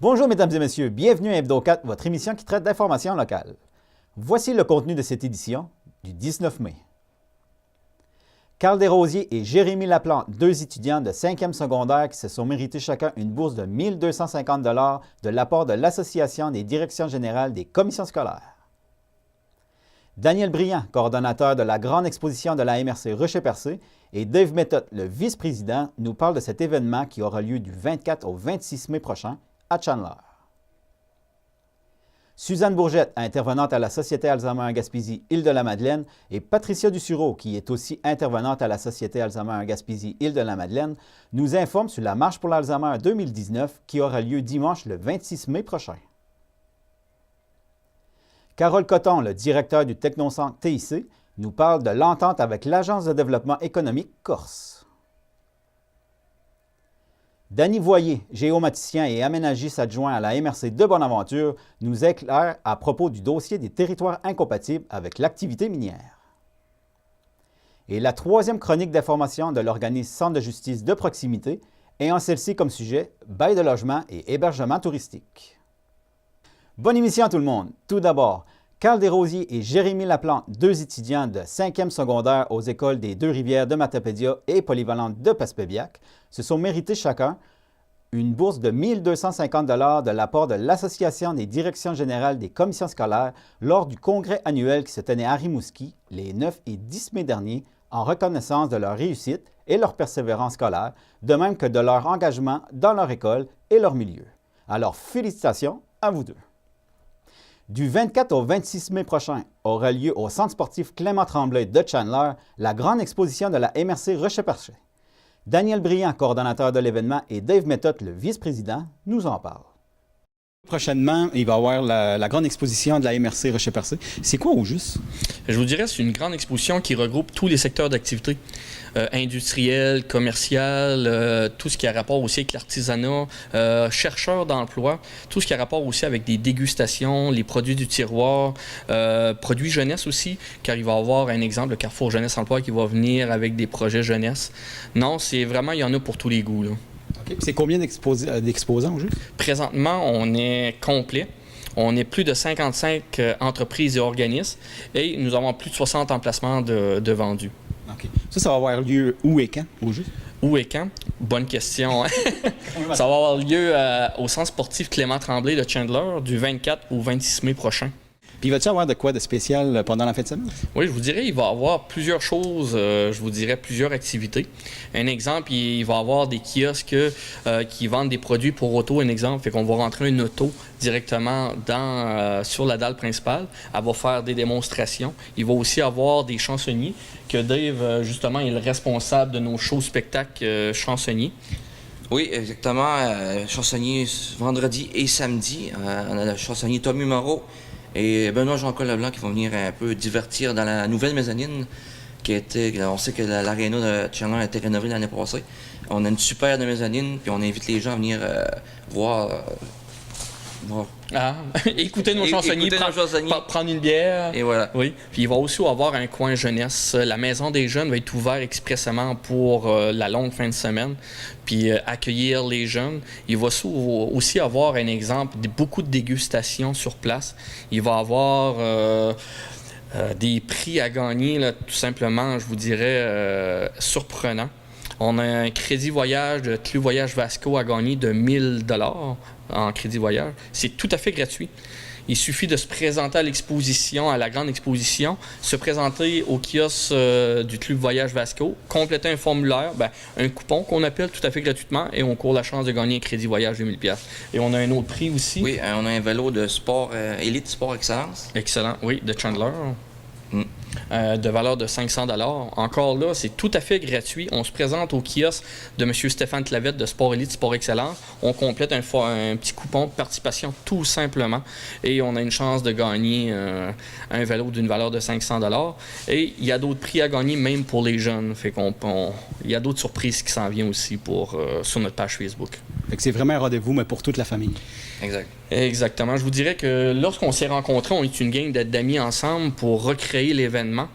Bonjour mesdames et messieurs, bienvenue à Hebdo4, votre émission qui traite d'informations locales. Voici le contenu de cette édition du 19 mai. Carl Desrosiers et Jérémy Laplante, deux étudiants de 5e secondaire qui se sont mérités chacun une bourse de 1 250 $ de l'apport de l'Association des directions générales des commissions scolaires. Daniel Briand, coordonnateur de la grande exposition de la MRC Rocher-Percé, et Dave Méthode, le vice-président, nous parlent de cet événement qui aura lieu du 24 au 26 mai prochain à Chandler. Suzanne Bourgette, intervenante à la Société Alzheimer en Gaspésie, Île-de-la-Madeleine, et Patricia Dussureau, qui est aussi intervenante à la Société Alzheimer en Gaspésie, Île-de-la-Madeleine, nous informent sur la Marche pour l'Alzheimer 2019 qui aura lieu dimanche le 26 mai prochain. Carole Coton, le directeur du Technocentre TIC, nous parle de l'entente avec l'Agence de développement économique Corse. Danny Voyer, géomaticien et aménagiste adjoint à la MRC de Bonaventure, nous éclaire à propos du dossier des territoires incompatibles avec l'activité minière. Et la troisième chronique d'information de l'organisme Centre de justice de proximité ayant celle-ci comme sujet bail de logement et hébergement touristique. Bonne émission à tout le monde. Tout d'abord, Carl Desrosiers et Jérémy Laplante, deux étudiants de 5e secondaire aux écoles des Deux-Rivières de Matapédia et polyvalente de Passepébiac, se sont mérités chacun une bourse de 1 250 $ de l'apport de l'Association des directions générales des commissions scolaires lors du congrès annuel qui se tenait à Rimouski les 9 et 10 mai dernier en reconnaissance de leur réussite et leur persévérance scolaire, de même que de leur engagement dans leur école et leur milieu. Alors, félicitations à vous deux. Du 24 au 26 mai prochain aura lieu au Centre sportif Clément Tremblay de Chandler la grande exposition de la MRC Rocher-Percé. Daniel Briand, coordonnateur de l'événement, et Dave Méthode, le vice-président, nous en parlent. Prochainement, il va y avoir la grande exposition de la MRC Rocher-Percé. C'est quoi au juste? Je vous dirais que c'est une grande exposition qui regroupe tous les secteurs d'activité. Industriel, commercial, tout ce qui a rapport aussi avec l'artisanat, chercheurs d'emploi, tout ce qui a rapport aussi avec des dégustations, les produits du tiroir, produits jeunesse aussi, car il va y avoir un exemple, le Carrefour Jeunesse Emploi qui va venir avec des projets jeunesse. Non, c'est vraiment, il y en a pour tous les goûts, là. Okay. C'est combien d'exposants au juste? Présentement, on est complet. On est plus de 55 entreprises et organismes et nous avons plus de 60 emplacements de vendus. OK. Ça va avoir lieu où et quand, au juste? Où et quand? Bonne question. Hein? Ça va avoir lieu au Centre sportif Clément Tremblay de Chandler du 24 au 26 mai prochain. Puis va-t-il y avoir de quoi de spécial pendant la fin de semaine? Oui, je vous dirais, il va y avoir plusieurs choses, je vous dirais plusieurs activités. Un exemple, il va y avoir des kiosques qui vendent des produits pour auto, un exemple, fait qu'on va rentrer une auto directement sur la dalle principale. Elle va faire des démonstrations. Il va aussi avoir des chansonniers, que Dave, justement, est le responsable de nos shows spectacles chansonniers. Oui, exactement. Chansonnier vendredi et samedi. On a le chansonnier Tommy Moreau et Benoît Jean-Claude Leblanc qui vont venir un peu divertir dans la nouvelle mezzanine on sait que l'aréna de Chandler a été rénovée l'année passée. On a une super de mezzanine, puis on invite les gens à venir voir. Écouter nos chansonniers, prendre une bière. Et voilà. Oui. Puis il va aussi avoir un coin jeunesse. La maison des jeunes va être ouverte expressément pour la longue fin de semaine, puis accueillir les jeunes. Il va aussi avoir un exemple, beaucoup de dégustations sur place. Il va avoir des prix à gagner, là, tout simplement, je vous dirais, surprenants. On a un crédit voyage de Club Voyage Vasco à gagner de 1 000 $ en crédit voyage. C'est tout à fait gratuit. Il suffit de se présenter à l'exposition, à la grande exposition, se présenter au kiosque du Club Voyage Vasco, compléter un formulaire, un coupon qu'on appelle tout à fait gratuitement et on court la chance de gagner un crédit voyage de 1 000 $. Et on a un autre prix aussi. Oui, on a un vélo de sport, Elite Sport Excellence. Excellent, oui, de Chandler. De valeur de 500 $. Encore là, c'est tout à fait gratuit. On se présente au kiosque de M. Stéphane Clavette de Sport Elite, Sport Excellence. On complète un petit coupon de participation tout simplement et on a une chance de gagner un vélo d'une valeur de 500 $. Et il y a d'autres prix à gagner même pour les jeunes. Fait il y a d'autres surprises qui s'en viennent aussi sur notre page Facebook. Fait que c'est vraiment un rendez-vous, mais pour toute la famille. Exact. Exactement. Je vous dirais que lorsqu'on s'est rencontrés, on est une gang d'amis ensemble pour recréer l'événement.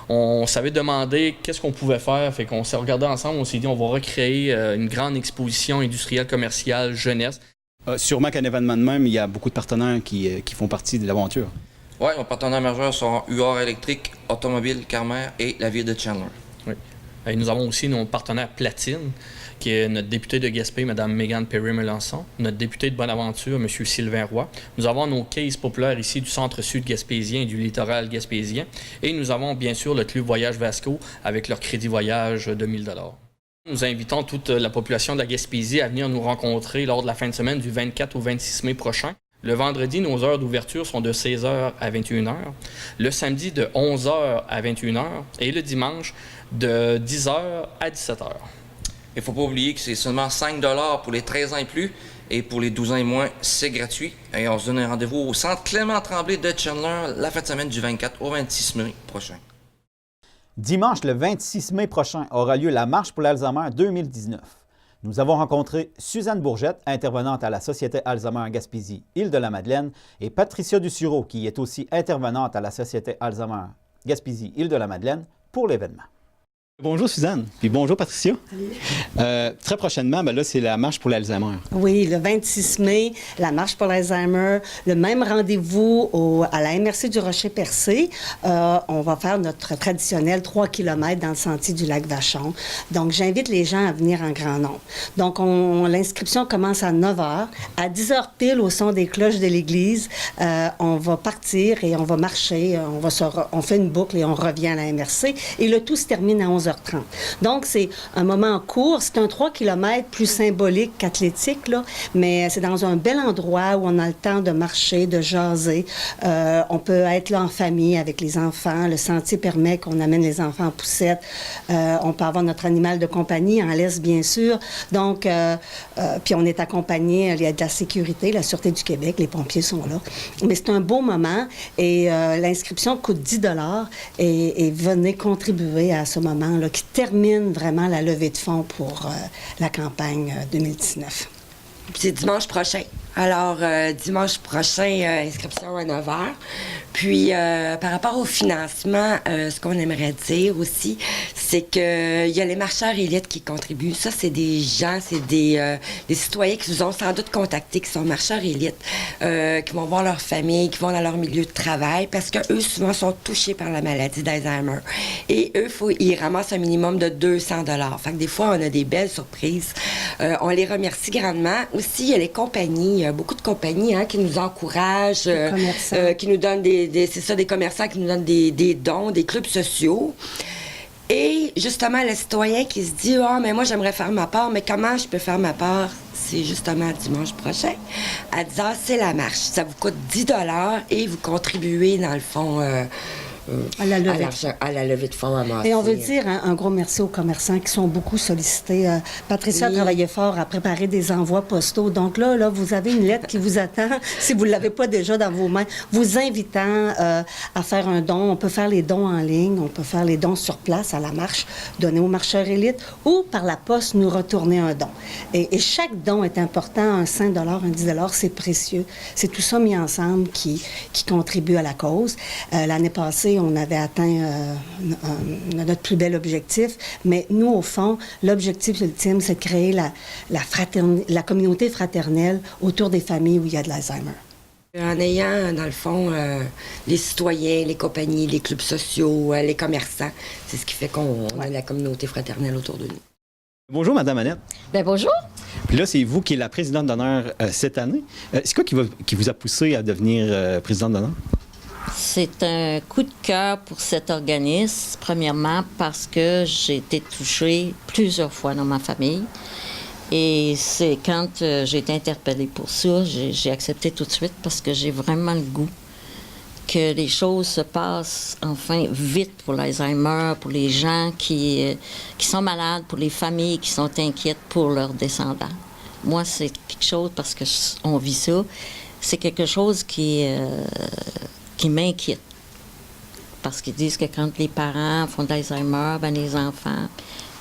On s'avait demandé qu'est-ce qu'on pouvait faire, fait qu'on s'est regardé ensemble, on s'est dit on va recréer une grande exposition industrielle commerciale jeunesse. Sûrement qu'un événement de même, il y a beaucoup de partenaires qui font partie de l'aventure. Oui, nos partenaires majeurs sont UR Électrique, Automobile Carmer et la ville de Chandler. Oui. Et nous avons aussi nos partenaires Platine, qui est notre député de Gaspé, Mme Mégane Perry-Melançon, notre député de Bonaventure, M. Sylvain Roy. Nous avons nos cases populaires ici du centre-sud gaspésien et du littoral gaspésien. Et nous avons bien sûr le Club Voyage Vasco avec leur crédit voyage de 1 000 $. Nous invitons toute la population de la Gaspésie à venir nous rencontrer lors de la fin de semaine du 24 au 26 mai prochain. Le vendredi, nos heures d'ouverture sont de 16h à 21h. Le samedi, de 11h à 21h. Et le dimanche, de 10h à 17h. Il ne faut pas oublier que c'est seulement 5 $ pour les 13 ans et plus. Et pour les 12 ans et moins, c'est gratuit. Et on se donne un rendez-vous au centre Clément Tremblay de Chandler la fin de semaine du 24 au 26 mai prochain. Dimanche, le 26 mai prochain, aura lieu la Marche pour l'Alzheimer 2019. Nous avons rencontré Suzanne Bourgette, intervenante à la Société Alzheimer Gaspésie, Île-de-la-Madeleine, et Patricia Dusureau, qui est aussi intervenante à la Société Alzheimer Gaspésie, Île-de-la-Madeleine, pour l'événement. Bonjour Suzanne, puis bonjour Patricia. Très prochainement, là, c'est la marche pour l'Alzheimer. Oui, le 26 mai, la marche pour l'Alzheimer, le même rendez-vous à la MRC du Rocher-Percé. On va faire notre traditionnel 3 km dans le sentier du lac Vachon. Donc, j'invite les gens à venir en grand nombre. Donc, l'inscription commence à 9 h. À 10 h pile, au son des cloches de l'église, on va partir et on va marcher. On fait une boucle et on revient à la MRC. Et le tout se termine à 11h30. Donc, c'est un moment court. C'est un 3 km plus symbolique qu'athlétique, là, mais c'est dans un bel endroit où on a le temps de marcher, de jaser. On peut être là en famille avec les enfants. Le sentier permet qu'on amène les enfants en poussette. On peut avoir notre animal de compagnie, en laisse, bien sûr. Donc, puis on est accompagné, il y a de la sécurité, la Sûreté du Québec, les pompiers sont là. Mais c'est un beau moment et l'inscription coûte 10 $ et venez contribuer à ce moment là, qui termine vraiment la levée de fonds pour la campagne 2019. C'est dimanche prochain. Alors, dimanche prochain, inscription à 9 h. Puis, par rapport au financement, ce qu'on aimerait dire aussi, c'est qu'il y a les marcheurs élites qui contribuent. Ça, c'est des gens, c'est des citoyens qui nous ont sans doute contactés, qui sont marcheurs élites, qui vont voir leur famille, qui vont dans leur milieu de travail, parce qu'eux, souvent, sont touchés par la maladie d'Alzheimer. Et eux, ils ramassent un minimum de 200 $. Fait que des fois, on a des belles surprises. On les remercie grandement. Aussi, il y a les compagnies, beaucoup de compagnies qui nous encouragent, qui nous donnent des commerçants qui nous donnent des dons, des clubs sociaux. Et justement, le citoyen qui se dit « Ah, mais moi, j'aimerais faire ma part, mais comment je peux faire ma part? » C'est justement dimanche prochain. À 10 h, c'est la marche. Ça vous coûte 10 $ et vous contribuez, dans le fond, à la levée de fonds amassée. Et on veut dire un gros merci aux commerçants qui sont beaucoup sollicités. Patricia a travaillé fort à préparer des envois postaux. Donc là, vous avez une lettre qui vous attend, si vous ne l'avez pas déjà dans vos mains, vous invitant à faire un don. On peut faire les dons en ligne, on peut faire les dons sur place à la marche, donner aux marcheurs élites, ou par la poste, nous retourner un don. Et chaque don est important, un 5 $, un 10 $, c'est précieux. C'est tout ça mis ensemble qui contribue à la cause. L'année passée, on avait atteint notre plus bel objectif, mais nous, au fond, l'objectif ultime, c'est de créer la communauté fraternelle autour des familles où il y a de l'Alzheimer. En ayant, dans le fond, les citoyens, les compagnies, les clubs sociaux, les commerçants, c'est ce qui fait qu'on a la communauté fraternelle autour de nous. Bonjour, Madame Annette. Bien, bonjour. Puis là, c'est vous qui êtes la présidente d'honneur cette année. C'est quoi qui vous a poussé à devenir présidente d'honneur? C'est un coup de cœur pour cet organisme, premièrement parce que j'ai été touchée plusieurs fois dans ma famille. Et c'est quand j'ai été interpellée pour ça, j'ai accepté tout de suite parce que j'ai vraiment le goût que les choses se passent enfin vite pour l'Alzheimer, pour les gens qui sont malades, pour les familles qui sont inquiètes pour leurs descendants. Moi, c'est quelque chose, parce qu'on vit ça, c'est quelque chose qui m'inquiète. Parce qu'ils disent que quand les parents font de l'Alzheimer, ben les enfants,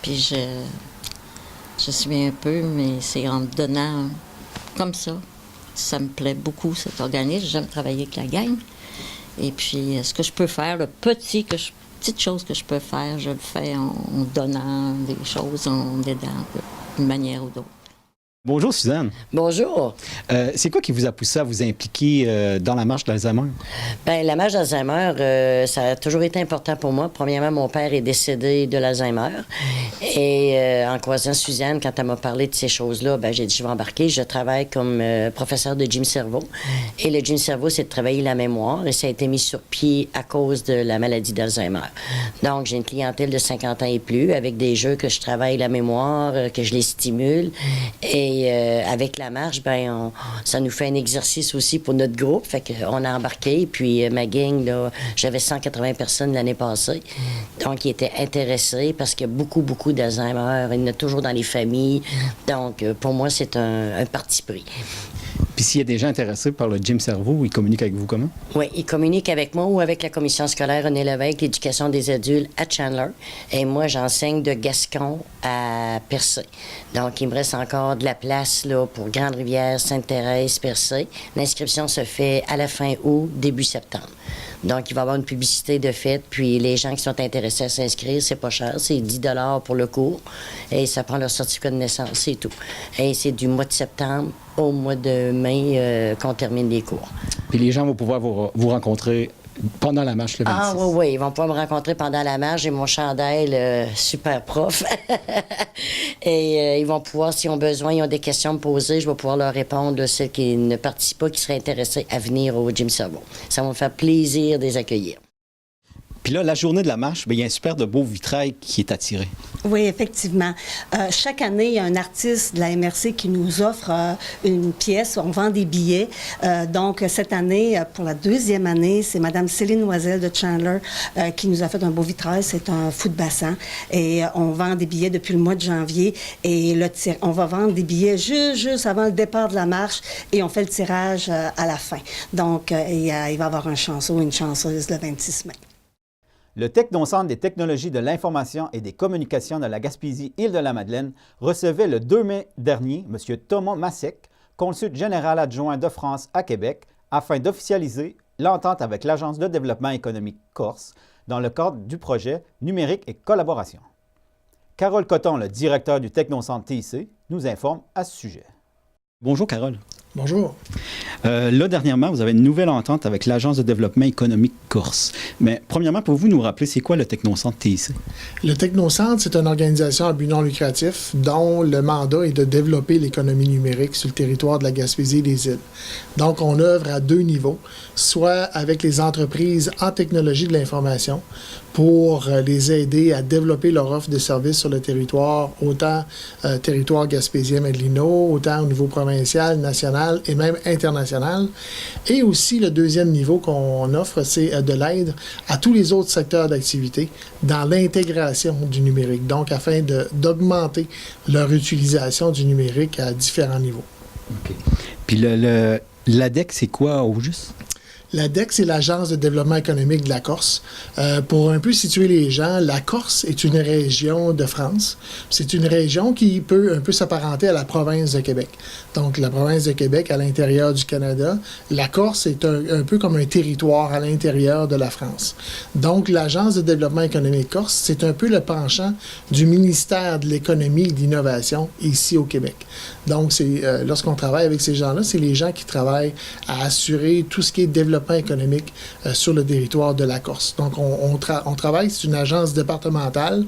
puis je suis un peu, mais c'est en me donnant comme ça. Ça me plaît beaucoup, cet organisme. J'aime travailler avec la gang. Et puis, ce que je peux faire, petite chose que je peux faire, je le fais en donnant des choses, en aidant d'une manière ou d'autre. Bonjour Suzanne. Bonjour. C'est quoi qui vous a poussé à vous impliquer dans la marche d'Alzheimer? Bien, la marche d'Alzheimer, ça a toujours été important pour moi. Premièrement, mon père est décédé de l'Alzheimer. Et en croisant Suzanne, quand elle m'a parlé de ces choses-là, ben, j'ai dit, je vais embarquer. Je travaille comme professeur de gym cerveau. Et le gym cerveau, c'est de travailler la mémoire. Et ça a été mis sur pied à cause de la maladie d'Alzheimer. Donc, j'ai une clientèle de 50 ans et plus avec des jeux que je travaille la mémoire, que je les stimule. Et avec la marche, ben, ça nous fait un exercice aussi pour notre groupe. Fait qu'on a embarqué. Puis ma gang, là, j'avais 180 personnes l'année passée. Donc, ils étaient intéressés parce qu'il y a beaucoup d'Alzheimer. Il y en a toujours dans les familles. Donc, pour moi, c'est un parti pris. Puis s'il y a des gens intéressés par le gym cerveau, ils communiquent avec vous comment? Oui, ils communiquent avec moi ou avec la commission scolaire René Lévesque, l'éducation des adultes à Chandler. Et moi, j'enseigne de Gascon à Percé. Donc, il me reste encore de la place là, pour Grande-Rivière, Sainte-Thérèse, Percé. L'inscription se fait à la fin août, début septembre. Donc, il va y avoir une publicité de fête. Puis, les gens qui sont intéressés à s'inscrire, c'est pas cher. C'est 10 $ pour le cours. Et ça prend leur certificat de naissance, c'est tout. Et c'est du mois de septembre au mois de mai qu'on termine les cours. Puis les gens vont pouvoir vous rencontrer pendant la marche le 26. Ah oui, ils vont pouvoir me rencontrer pendant la marche. J'ai mon chandail super prof. Et ils vont pouvoir, s'ils ont besoin, ils ont des questions à me poser, je vais pouvoir leur répondre, là, ceux qui ne participent pas, qui seraient intéressés à venir au Gym Cerveau. Ça va me faire plaisir de les accueillir. Puis là, la journée de la marche, bien, il y a un super de beau vitrail qui est attiré. Oui, effectivement. Chaque année, il y a un artiste de la MRC qui nous offre une pièce. On vend des billets. Donc, cette année, pour la deuxième année, c'est Mme Céline Noiselle de Chandler qui nous a fait un beau vitrail. C'est un fou de bassin. Et on vend des billets depuis le mois de janvier. Et on va vendre des billets juste avant le départ de la marche. Et on fait le tirage à la fin. Donc, il va y avoir un chanceux ou une chanceuse le 26 mai. Le Technocentre des technologies de l'information et des communications de la Gaspésie-Île-de-la-Madeleine recevait le 2 mai dernier M. Thomas Massec, consul général adjoint de France à Québec, afin d'officialiser l'entente avec l'Agence de développement économique Corse dans le cadre du projet Numérique et collaboration. Carole Cotton, le directeur du Technocentre TIC, nous informe à ce sujet. Bonjour Carole. Bonjour. Là, dernièrement, vous avez une nouvelle entente avec l'Agence de développement économique Corse. Mais premièrement, pouvez-vous nous rappeler c'est quoi le Technocentre TIC? Le Technocentre, c'est une organisation à but non lucratif dont le mandat est de développer l'économie numérique sur le territoire de la Gaspésie et des îles. Donc, on œuvre à deux niveaux, soit avec les entreprises en technologie de l'information pour les aider à développer leur offre de services sur le territoire, autant territoire gaspésien-Madelino, autant au niveau provincial, national et même international. Et aussi, le deuxième niveau qu'on offre, c'est de l'aide à tous les autres secteurs d'activité dans l'intégration du numérique, donc afin d'augmenter leur utilisation du numérique à différents niveaux. OK. Puis l'ADEC, c'est quoi au juste? L'ADEC, c'est l'Agence de développement économique de la Corse. Pour un peu situer les gens, la Corse est une région de France. C'est une région qui peut un peu s'apparenter à la province de Québec. Donc, la province de Québec à l'intérieur du Canada. La Corse est un peu comme un territoire à l'intérieur de la France. Donc, l'Agence de développement économique Corse, c'est un peu le penchant du ministère de l'économie et de l'innovation ici au Québec. Donc, lorsqu'on travaille avec ces gens-là, c'est les gens qui travaillent à assurer tout ce qui est développement économique sur le territoire de la Corse. Donc, on travaille, c'est une agence départementale,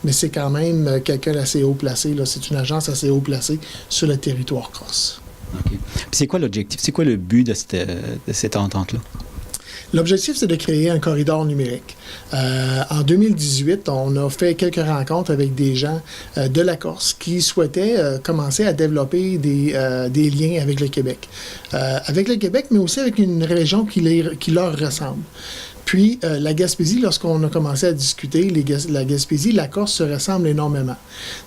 mais c'est quand même quelqu'un d'assez haut placé. Là. C'est une agence assez haut placée sur le territoire corse. OK. Puis c'est quoi l'objectif? C'est quoi le but de cette entente-là? L'objectif, c'est de créer un corridor numérique. En 2018, on a fait quelques rencontres avec des gens de la Corse qui souhaitaient commencer à développer des liens avec le Québec. Avec le Québec, mais aussi avec une région qui leur ressemble. Puis, la Gaspésie, lorsqu'on a commencé à discuter, la Gaspésie, la Corse se ressemblent énormément.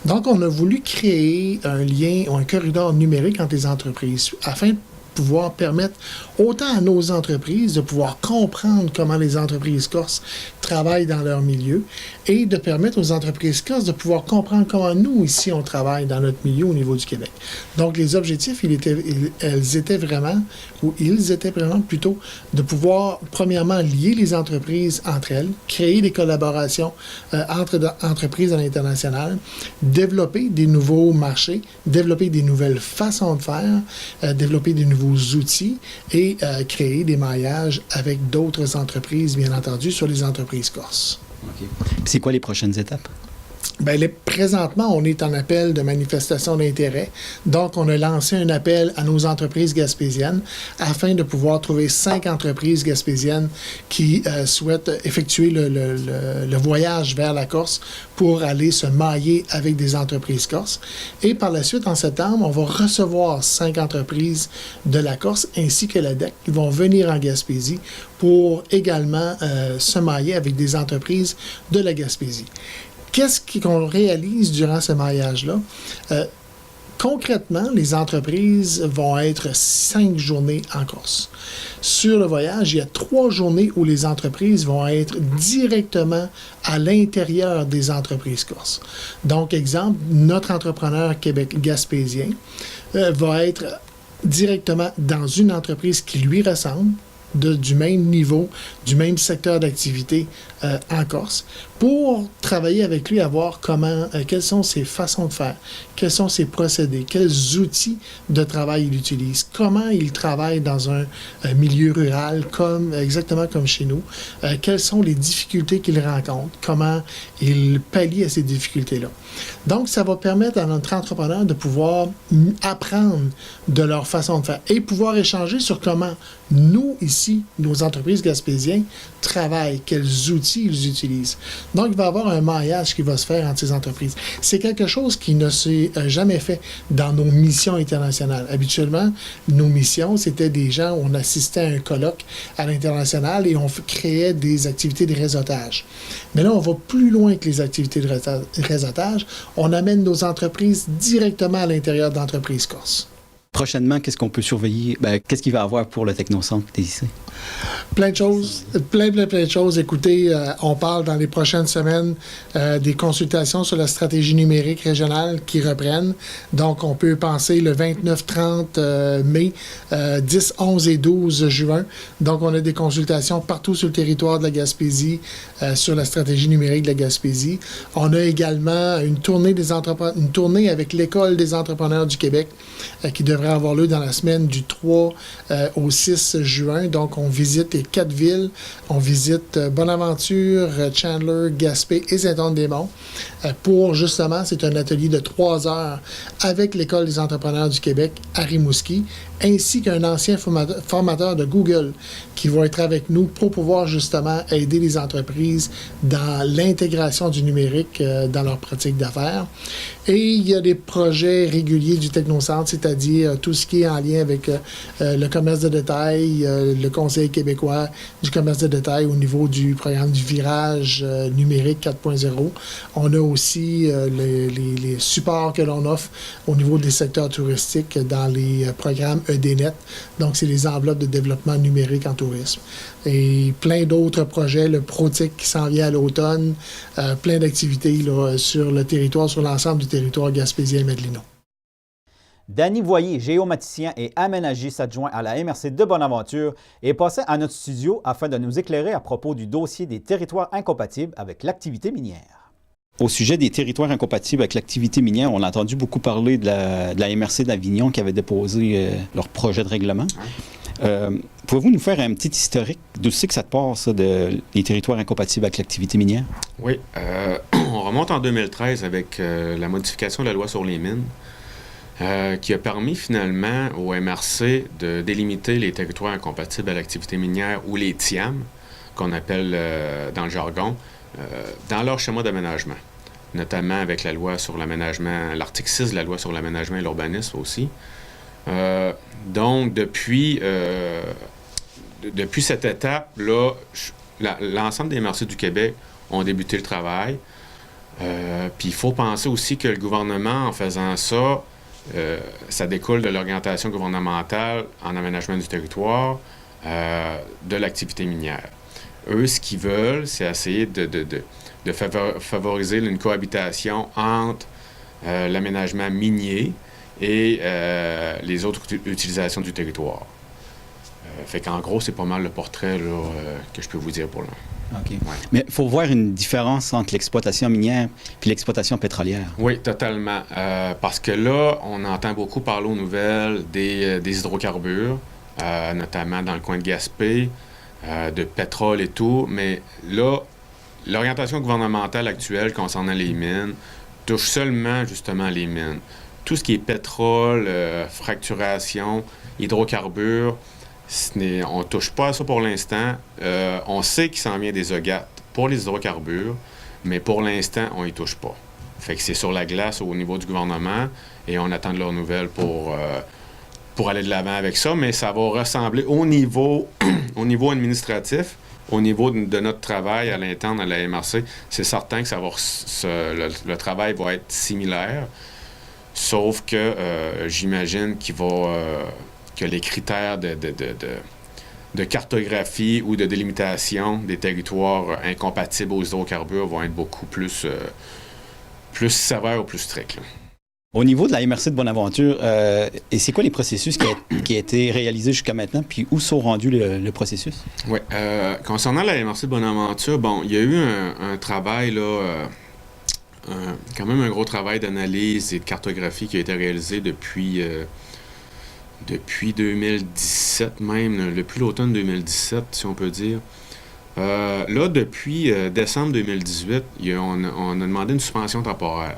Donc, on a voulu créer un lien ou un corridor numérique entre les entreprises afin pouvoir permettre autant à nos entreprises de pouvoir comprendre comment les entreprises corses travaillent dans leur milieu et de permettre aux entreprises corses de pouvoir comprendre comment nous, ici, on travaille dans notre milieu au niveau du Québec. Donc, les objectifs, ils étaient vraiment plutôt de pouvoir, premièrement, lier les entreprises entre elles, créer des collaborations entre entreprises à l'international, développer des nouveaux marchés, développer des nouvelles façons de faire, développer des nouveaux outils et créer des maillages avec d'autres entreprises, bien entendu, sur les entreprises corses. OK. Puis c'est quoi les prochaines étapes? Bien, présentement, on est en appel de manifestation d'intérêt. Donc, on a lancé un appel à nos entreprises gaspésiennes afin de pouvoir trouver 5 entreprises gaspésiennes qui souhaitent effectuer le voyage vers la Corse pour aller se mailler avec des entreprises corses. Et par la suite, en septembre, on va recevoir 5 entreprises de la Corse ainsi que la DEC qui vont venir en Gaspésie pour également se mailler avec des entreprises de la Gaspésie. Qu'est-ce qu'on réalise durant ce maillage-là? Concrètement, les entreprises vont être 5 journées en Corse. Sur le voyage, il y a 3 journées où les entreprises vont être directement à l'intérieur des entreprises corses. Donc, exemple, notre entrepreneur gaspésien va être directement dans une entreprise qui lui ressemble, du même niveau, du même secteur d'activité en Corse, pour travailler avec lui à voir quelles sont ses façons de faire, quels sont ses procédés, quels outils de travail il utilise, comment il travaille dans un milieu rural, exactement comme chez nous, quelles sont les difficultés qu'il rencontre, comment il pallie à ces difficultés-là. Donc, ça va permettre à notre entrepreneur de pouvoir apprendre de leur façon de faire et pouvoir échanger sur comment nous, ici, nos entreprises gaspésiennes, travaillent, quels outils ils utilisent. Donc, il va y avoir un maillage qui va se faire entre ces entreprises. C'est quelque chose qui ne s'est jamais fait dans nos missions internationales. Habituellement, nos missions, c'était des gens, on assistait à un colloque à l'international et on créait des activités de réseautage. Mais là, on va plus loin que les activités de réseautage. On amène nos entreprises directement à l'intérieur d'entreprises corses. Prochainement, qu'est-ce qu'on peut surveiller? Qu'est-ce qu'il va y avoir pour le Technocentre TIC? Plein de choses. Plein de choses. Écoutez, on parle dans les prochaines semaines des consultations sur la stratégie numérique régionale qui reprennent. Donc, on peut penser le 29-30 mai, 10, 11 et 12 juin. Donc, on a des consultations partout sur le territoire de la Gaspésie sur la stratégie numérique de la Gaspésie. On a également une tournée avec l'École des entrepreneurs du Québec qui devrait avoir lieu dans la semaine du 3 au 6 juin. Donc, on visite les 4 villes. On visite Bonaventure, Chandler, Gaspé et Saint-Anne-des-Monts pour, justement, c'est un atelier de 3 heures avec l'École des entrepreneurs du Québec à Rimouski, ainsi qu'un ancien formateur de Google qui va être avec nous pour pouvoir, justement, aider les entreprises dans l'intégration du numérique dans leur pratique d'affaires. Et il y a des projets réguliers du Technocentre, c'est-à-dire tout ce qui est en lien avec le commerce de détail, le Conseil québécois du commerce de détail au niveau du programme du virage numérique 4.0. On a aussi les supports que l'on offre au niveau des secteurs touristiques dans les programmes EDNet. Donc, c'est les enveloppes de développement numérique en tourisme. Et plein d'autres projets, le Protic qui s'en vient à l'automne, plein d'activités là, sur le territoire, sur l'ensemble du territoire gaspésien et Madelino. Danny Voyer, géomaticien et aménagiste adjoint à la MRC de Bonaventure, est passé à notre studio afin de nous éclairer à propos du dossier des territoires incompatibles avec l'activité minière. Au sujet des territoires incompatibles avec l'activité minière, on a entendu beaucoup parler de la MRC d'Avignon qui avait déposé leur projet de règlement. Pouvez-vous nous faire un petit historique d'où c'est que ça te passe, les territoires incompatibles avec l'activité minière? Oui. On remonte en 2013 avec la modification de la loi sur les mines qui a permis finalement au MRC de délimiter les territoires incompatibles à l'activité minière ou les TIAM, qu'on appelle dans le jargon, dans leur schéma d'aménagement, notamment avec la loi sur l'aménagement, l'article 6 de la loi sur l'aménagement et l'urbanisme aussi. Donc, depuis cette étape-là, l'ensemble des MRC du Québec ont débuté le travail. Puis il faut penser aussi que le gouvernement, en faisant ça, ça découle de l'orientation gouvernementale en aménagement du territoire de l'activité minière. Eux, ce qu'ils veulent, c'est essayer de favoriser une cohabitation entre l'aménagement minier et les autres utilisations du territoire. Fait qu'en gros, c'est pas mal le portrait là, que je peux vous dire pour là. OK. Ouais. Mais il faut voir une différence entre l'exploitation minière et l'exploitation pétrolière. Oui, totalement. Parce que là, on entend beaucoup parler aux nouvelles des hydrocarbures, notamment dans le coin de Gaspé, de pétrole et tout. Mais là, l'orientation gouvernementale actuelle concernant les mines touche seulement justement les mines. Tout ce qui est pétrole, fracturation, hydrocarbures, on ne touche pas à ça pour l'instant. On sait qu'il s'en vient des OGAT pour les hydrocarbures, mais pour l'instant, on n'y touche pas. Fait que c'est sur la glace au niveau du gouvernement et on attend de leurs nouvelles pour aller de l'avant avec ça, mais ça va ressembler au niveau administratif, au niveau de notre travail à l'interne à la MRC. C'est certain que le travail va être similaire, sauf que j'imagine que les critères de cartographie ou de délimitation des territoires incompatibles aux hydrocarbures vont être beaucoup plus sévères ou plus stricts. Là. Au niveau de la MRC de Bonaventure, et c'est quoi les processus qui a été réalisés jusqu'à maintenant, puis où sont rendus le processus? Oui. Concernant la MRC de Bonaventure, bon, il y a eu un travail, là, quand même un gros travail d'analyse et de cartographie qui a été réalisé depuis 2017 même, depuis l'automne 2017, si on peut dire. Là, depuis décembre 2018, on a demandé une suspension temporaire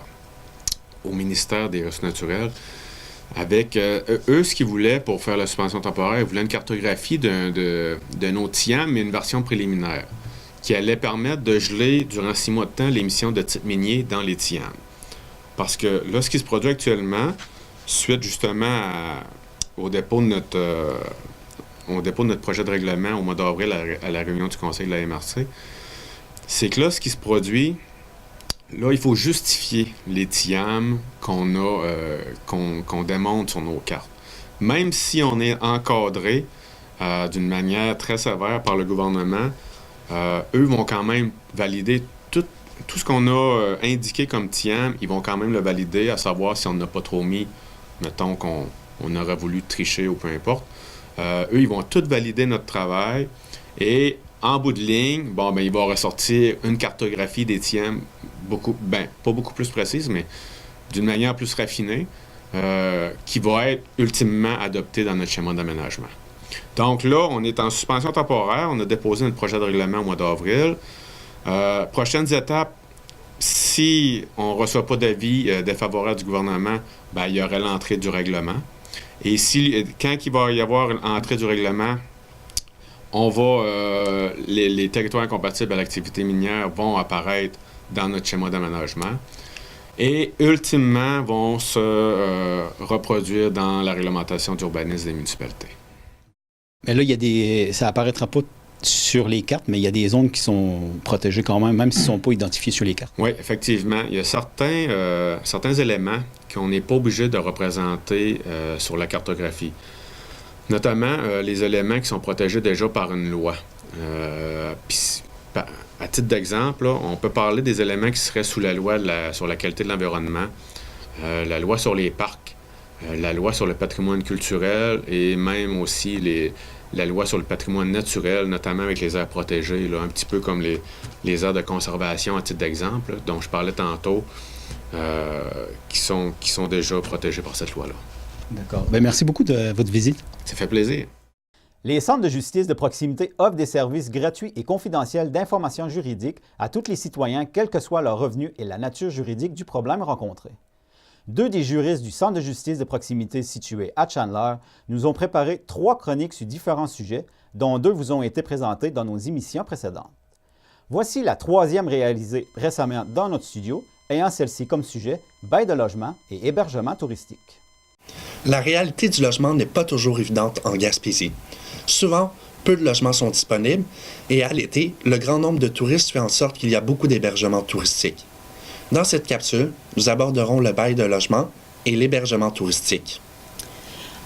au ministère des Ressources naturelles avec eux, ce qu'ils voulaient pour faire la suspension temporaire, ils voulaient une cartographie de nos TIAM, mais une version préliminaire, qui allait permettre de geler durant 6 mois de temps l'émission de titres miniers dans les TIAM. Parce que là, ce qui se produit actuellement, suite justement au dépôt de notre projet de règlement au mois d'avril à la réunion du Conseil de la MRC, c'est que là, ce qui se produit, là, il faut justifier les TIAM qu'on démontre sur nos cartes. Même si on est encadré d'une manière très sévère par le gouvernement, eux vont quand même valider tout ce qu'on a indiqué comme TIAM, ils vont quand même le valider, à savoir si on n'a pas trop mis, mettons qu'on aurait voulu tricher ou peu importe. Eux, ils vont tout valider notre travail et en bout de ligne, il va ressortir une cartographie des TIAM pas beaucoup plus précise, mais d'une manière plus raffinée, qui va être ultimement adoptée dans notre schéma d'aménagement. Donc là, on est en suspension temporaire, on a déposé notre projet de règlement au mois d'avril. Prochaines étapes, si on ne reçoit pas d'avis défavorable du gouvernement, il y aurait l'entrée du règlement. Et quand il va y avoir l'entrée du règlement, on va les territoires incompatibles à l'activité minière vont apparaître dans notre schéma d'aménagement et ultimement vont se reproduire dans la réglementation d'urbanisme des municipalités. Mais là, ça apparaîtra pas sur les cartes, mais il y a des zones qui sont protégées quand même s'ils ne sont pas identifiés sur les cartes. Oui, effectivement. Il y a certains éléments qu'on n'est pas obligé de représenter sur la cartographie. Notamment les éléments qui sont protégés déjà par une loi. À titre d'exemple, là, on peut parler des éléments qui seraient sous la loi sur la qualité de l'environnement, la loi sur les parcs, la loi sur le patrimoine culturel et même aussi la loi sur le patrimoine naturel, notamment avec les aires protégées, là, un petit peu comme les aires de conservation à titre d'exemple, là, dont je parlais tantôt, qui sont déjà protégées par cette loi-là. D'accord. Merci beaucoup de votre visite. Ça fait plaisir. Les centres de justice de proximité offrent des services gratuits et confidentiels d'information juridique à tous les citoyens, quel que soit leur revenu et la nature juridique du problème rencontré. 2 des juristes du centre de justice de proximité situé à Chandler nous ont préparé 3 chroniques sur différents sujets, dont 2 vous ont été présentées dans nos émissions précédentes. Voici la 3e réalisée récemment dans notre studio, ayant celle-ci comme sujet bail de logement et hébergement touristique. La réalité du logement n'est pas toujours évidente en Gaspésie. Souvent, peu de logements sont disponibles et à l'été, le grand nombre de touristes fait en sorte qu'il y a beaucoup d'hébergements touristiques. Dans cette capsule, nous aborderons le bail de logement et l'hébergement touristique.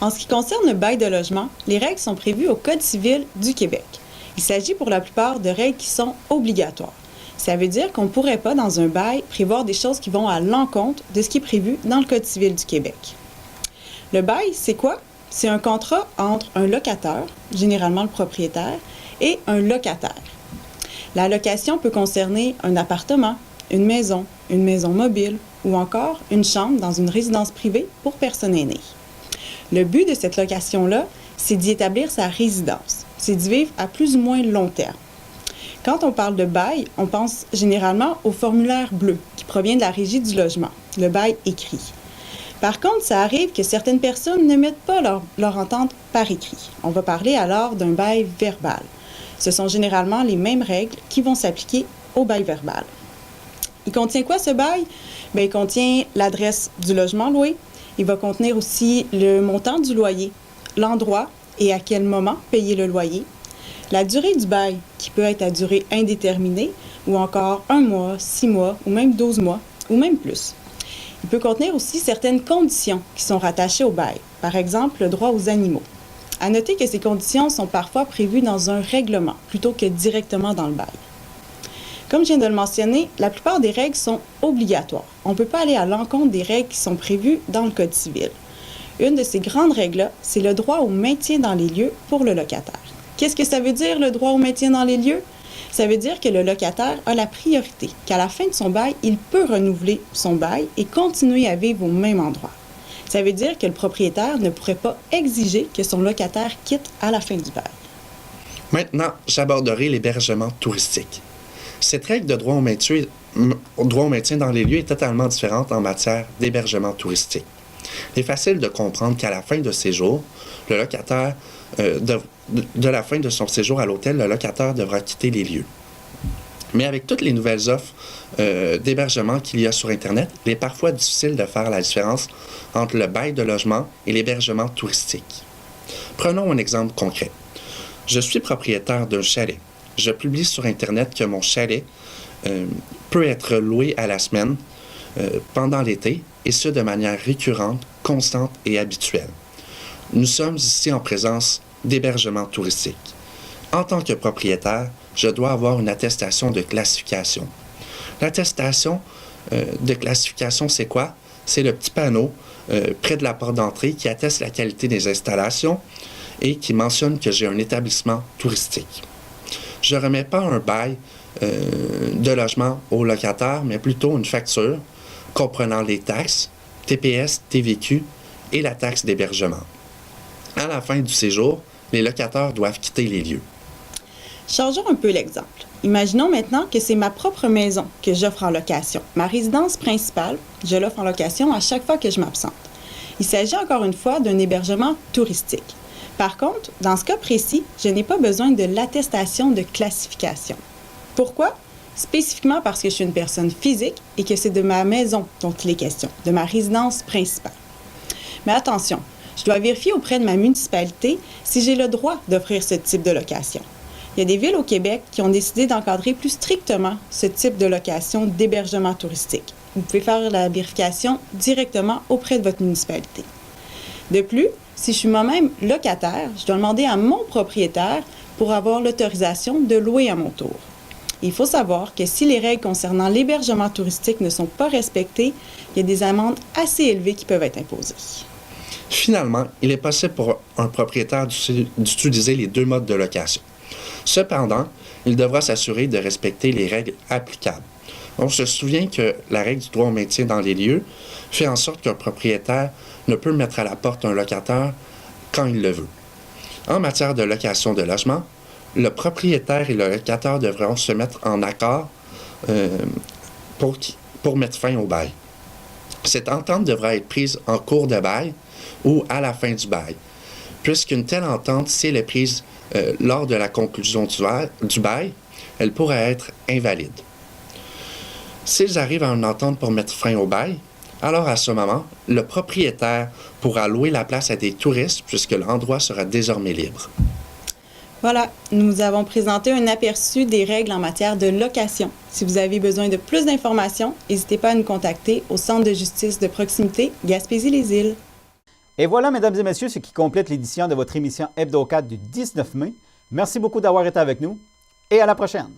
En ce qui concerne le bail de logement, les règles sont prévues au Code civil du Québec. Il s'agit pour la plupart de règles qui sont obligatoires. Ça veut dire qu'on ne pourrait pas, dans un bail, prévoir des choses qui vont à l'encontre de ce qui est prévu dans le Code civil du Québec. Le bail, c'est quoi? C'est un contrat entre un locataire, généralement le propriétaire, et un locataire. La location peut concerner un appartement, une maison mobile ou encore une chambre dans une résidence privée pour personnes aînées. Le but de cette location-là, c'est d'y établir sa résidence. C'est d'y vivre à plus ou moins long terme. Quand on parle de bail, on pense généralement au formulaire bleu qui provient de la Régie du logement, le bail écrit. Par contre, ça arrive que certaines personnes ne mettent pas leur entente par écrit. On va parler alors d'un bail verbal. Ce sont généralement les mêmes règles qui vont s'appliquer au bail verbal. Il contient quoi ce bail? Bien, il contient l'adresse du logement loué. Il va contenir aussi le montant du loyer, l'endroit et à quel moment payer le loyer, la durée du bail qui peut être à durée indéterminée ou encore 1 mois, 6 mois ou même 12 mois ou même plus. Il peut contenir aussi certaines conditions qui sont rattachées au bail, par exemple le droit aux animaux. À noter que ces conditions sont parfois prévues dans un règlement plutôt que directement dans le bail. Comme je viens de le mentionner, la plupart des règles sont obligatoires. On ne peut pas aller à l'encontre des règles qui sont prévues dans le Code civil. Une de ces grandes règles-là, c'est le droit au maintien dans les lieux pour le locataire. Qu'est-ce que ça veut dire, le droit au maintien dans les lieux? Ça veut dire que le locataire a la priorité, qu'à la fin de son bail, il peut renouveler son bail et continuer à vivre au même endroit. Ça veut dire que le propriétaire ne pourrait pas exiger que son locataire quitte à la fin du bail. Maintenant, j'aborderai l'hébergement touristique. Cette règle de droit au maintien dans les lieux est totalement différente en matière d'hébergement touristique. Il est facile de comprendre qu'à la fin de séjour, le locataire, de la fin de son séjour à l'hôtel, le locataire devra quitter les lieux. Mais avec toutes les nouvelles offres d'hébergement qu'il y a sur Internet, il est parfois difficile de faire la différence entre le bail de logement et l'hébergement touristique. Prenons un exemple concret. Je suis propriétaire d'un chalet. Je publie sur Internet que mon chalet peut être loué à la semaine pendant l'été, et ce de manière récurrente, constante et habituelle. Nous sommes ici en présence d'hébergement touristique. En tant que propriétaire, je dois avoir une attestation de classification. L'attestation de classification, c'est quoi? C'est le petit panneau près de la porte d'entrée qui atteste la qualité des installations et qui mentionne que j'ai un établissement touristique. Je ne remets pas un bail de logement au locataire, mais plutôt une facture comprenant les taxes, TPS, TVQ et la taxe d'hébergement. À la fin du séjour, les locataires doivent quitter les lieux. Changeons un peu l'exemple. Imaginons maintenant que c'est ma propre maison que j'offre en location. Ma résidence principale, je l'offre en location à chaque fois que je m'absente. Il s'agit encore une fois d'un hébergement touristique. Par contre, dans ce cas précis, je n'ai pas besoin de l'attestation de classification. Pourquoi? Spécifiquement parce que je suis une personne physique et que c'est de ma maison dont il est question, de ma résidence principale. Mais attention, je dois vérifier auprès de ma municipalité si j'ai le droit d'offrir ce type de location. Il y a des villes au Québec qui ont décidé d'encadrer plus strictement ce type de location d'hébergement touristique. Vous pouvez faire la vérification directement auprès de votre municipalité. De plus, si je suis moi-même locataire, je dois demander à mon propriétaire pour avoir l'autorisation de louer à mon tour. Il faut savoir que si les règles concernant l'hébergement touristique ne sont pas respectées, il y a des amendes assez élevées qui peuvent être imposées. Finalement, il est possible pour un propriétaire d'utiliser les deux modes de location. Cependant, il devra s'assurer de respecter les règles applicables. On se souvient que la règle du droit au maintien dans les lieux fait en sorte qu'un propriétaire ne peut mettre à la porte un locataire quand il le veut. En matière de location de logement, le propriétaire et le locataire devront se mettre en accord pour mettre fin au bail. Cette entente devra être prise en cours de bail ou à la fin du bail, puisqu'une telle entente, si elle est prise lors de la conclusion du bail, elle pourrait être invalide. S'ils arrivent à une entente pour mettre fin au bail, alors à ce moment, le propriétaire pourra louer la place à des touristes puisque l'endroit sera désormais libre. Voilà, nous avons présenté un aperçu des règles en matière de location. Si vous avez besoin de plus d'informations, n'hésitez pas à nous contacter au Centre de justice de proximité Gaspésie-les-Îles. Et voilà, mesdames et messieurs, ce qui complète l'édition de votre émission Hebdo 4 du 19 mai. Merci beaucoup d'avoir été avec nous et à la prochaine.